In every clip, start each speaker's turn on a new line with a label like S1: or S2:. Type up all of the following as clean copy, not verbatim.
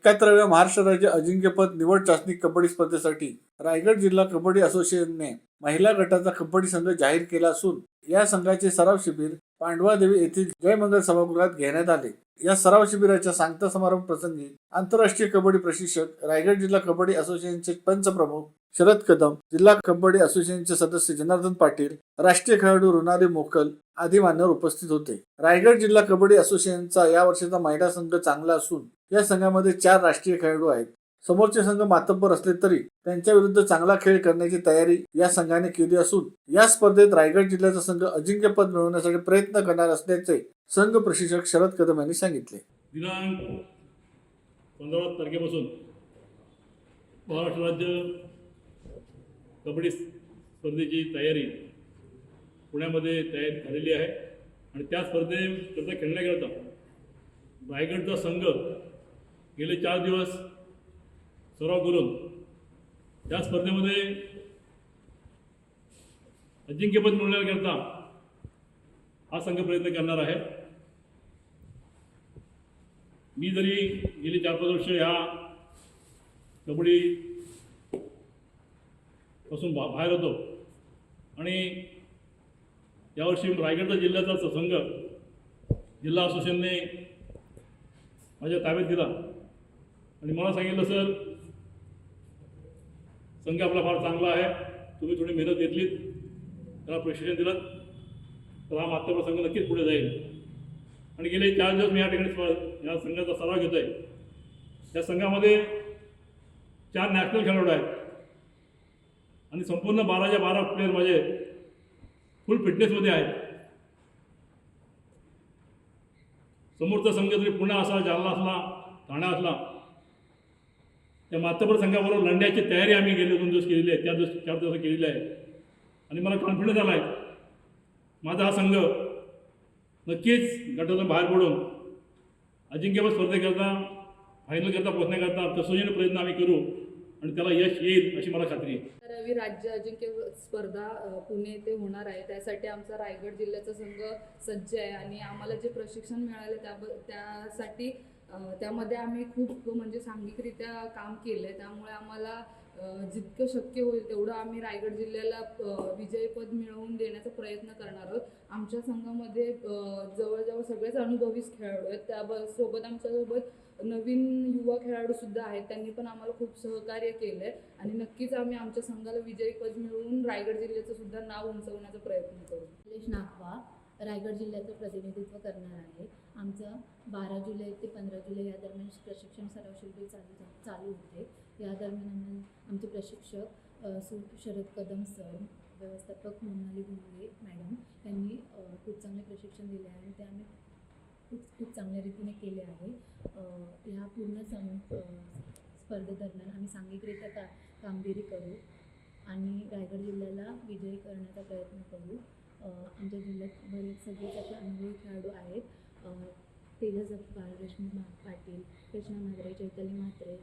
S1: 71व्या महाराष्ट्र राज्य अजिंक्यपद निवड चाचणी कबड्डी स्पर्धेसाठी रायगड जिल्हा कबड्डी असोसिएशनने महिला गटाचा कबड्डी संघ जाहीर केला असून या संघाचे सराव शिबिर पांडवादेवी येथील जय मंगल सभागृहात घेण्यात आले। या सराव शिबिराच्या सांगता समारोप प्रसंगी आंतरराष्ट्रीय कबड्डी प्रशिक्षक, रायगड जिल्हा कबड्डी असोसिएशनचे पंच प्रमुख शरद कदम, जिल्हा कबड्डी असोसिएशनचे सदस्य जनार्दन पाटील, राष्ट्रीय खेळाडू रुणाली मोकल आदी मान्यवर उपस्थित होते। रायगड जिल्हा कबड्डी असोसिएशनचा या वर्षीचा महिला संघ चांगला असून या संघामध्ये 4 राष्ट्रीय खेळाडू आहेत। समोरचे संघ मातब्बर असले तरी त्यांच्या विरुद्ध चांगला खेळ करण्याची तयारी या संघाने केली असून या स्पर्धेत रायगड जिल्ह्याचा संघ अजिंक्यपद मिळवण्यासाठी प्रयत्न करणार असल्याचे संघ प्रशिक्षक शरद कदम यांनी सांगितले।
S2: दिनांक 15 तारखेपासून महाराष्ट्र राज्य कबड्डी स्पर्धेची तयारी पुण्यामध्ये तयार झालेली आहे आणि त्या स्पर्धेकरता खेळण्याकरता रायगडचा संघ गेले 4 दिवस सराव करून त्या स्पर्धेमध्ये अजिंक्यपद मिळवण्याकरता हा संघ प्रयत्न करणार आहे। मी जरी गेली 4-5 वर्ष ह्या कबड्डी पासून बाहेर होतो आणि यावर्षी रायगडचा जिल्ह्याचा संघ जिल्हा असोसिएशनने माझ्या ताब्यात दिला आणि मला सांगितलं, सर संघ आपला फार चांगला आहे, तुम्ही थोडी मेहनत घेतलीत, त्याला प्रशिक्षण दिलं तर हा मात्र संघ नक्कीच पुढे जाईल। आणि गेले 4 दिवस मी या ठिकाणी या संघाचा सराव घेतो आहे। त्या संघामध्ये 4 नॅशनल खेळाडू आहेत आणि संपूर्ण 12च्या 12 प्लेयर माझे फुल फिटनेसमध्ये आहेत। समोरचा संघ जरी पुणे असला, जालना असला, ठाणे असला, त्या मातब्बर संघाबरोबर लढण्याची तयारी आम्ही गेले 2 दिवस केलेली आहे, 4 दिवस केलेली आहे आणि मला कॉन्फिडन्स आला आहे माझा हा संघ नक्कीच गटातून बाहेर पडून अजिंक्यपद स्पर्धेकरता फायनलकरता पोहोचण्याकरता तसोजीने प्रयत्न आम्ही करू आणि त्याला यश येईल अशी मला खात्री आहे।
S3: 11वी राज्य अजिंक्य स्पर्धा पुणे येथे होणार आहे, त्यासाठी आमचा रायगड जिल्ह्याचा संघ सज्ज आहे आणि आम्हाला जे प्रशिक्षण मिळाले त्यासाठी त्यामध्ये आम्ही खूप म्हणजे सांघिकरित्या काम केलं आहे। त्यामुळे आम्हाला जितकं शक्य होईल तेवढं आम्ही रायगड जिल्ह्याला विजयपद मिळवून देण्याचा प्रयत्न करणार आहोत। आमच्या संघामध्ये जवळजवळ सगळेच अनुभवी खेळाडू आहेत, त्यासोबत आमच्यासोबत नवीन युवा खेळाडूसुद्धा आहेत, त्यांनी पण आम्हाला खूप सहकार्य केलं आहे आणि नक्कीच आम्ही आमच्या संघाला विजयपद मिळवून रायगड जिल्ह्याचं सुद्धा नाव उंचवण्याचा प्रयत्न करू।
S4: निलेश नाखवा रायगड जिल्ह्याचं प्रतिनिधित्व करणार आहे। आमचं 12 जुलै ते 15 जुलै या दरम्यान प्रशिक्षण सराव शिबिर चालू होते। या दरम्यान आमचे प्रशिक्षक शरद कदम सर, व्यवस्थापक मोनाली घोंगे मॅडम यांनी खूप चांगले प्रशिक्षण दिले आहे आणि ते आम्ही खूप चांगल्या रीतीने केले आहे। ह्या पूर्ण स्पर्धेदरम्यान आम्ही सांघिकरित्या कामगिरी करू आणि रायगड जिल्ह्याला विजयी करण्याचा प्रयत्न करू। आमच्या जिल्ह्यात बरेच सगळेच असे अनुभवी खेळाडू आहेत, तेजस अप्पाळ, रश्मी पाटील, कृष्णा म्हात्रे, चैताली म्हात्रे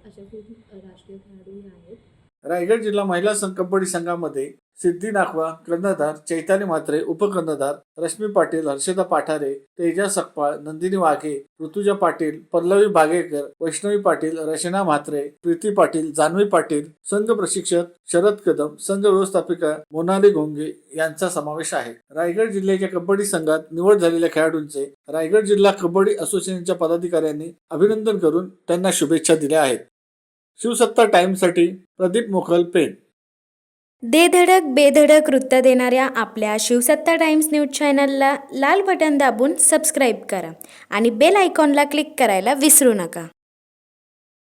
S4: अशा खूप राष्ट्रीय खेळाडूही आहेत।
S1: रायगड जिल्हा महिला कबड्डी संघामध्ये सिद्धी नाखवा कर्णधार, चैताली म्हात्रे उपकर्णधार, रश्मी पाटील, हर्षदा पाठारे, तेजा सकपाळ, नंदिनी वाघे, ऋतुजा पाटील, पल्लवी भागेकर, वैष्णवी पाटील, रचना म्हात्रे, प्रीती पाटील, जान्हवी पाटील, संघ प्रशिक्षक शरद कदम, संघ व्यवस्थापिका मोनाली घोंगे यांचा समावेश आहे। रायगड जिल्ह्याच्या कबड्डी संघात निवड झालेल्या खेळाडूंचे रायगड जिल्हा कबड्डी असोसिएशनच्या पदाधिकाऱ्यांनी अभिनंदन करून त्यांना शुभेच्छा दिल्या आहेत। शिवसत्ता टाइम्ससाठी प्रदीप मोखल, पेन।
S5: दे धडक बेधडक वृत्त देणाऱ्या आपल्या शिवसत्ता टाइम्स न्यूज चॅनलला लाल बटन दाबून सबस्क्राईब करा आणि बेल आयकॉनला क्लिक करायला विसरू नका।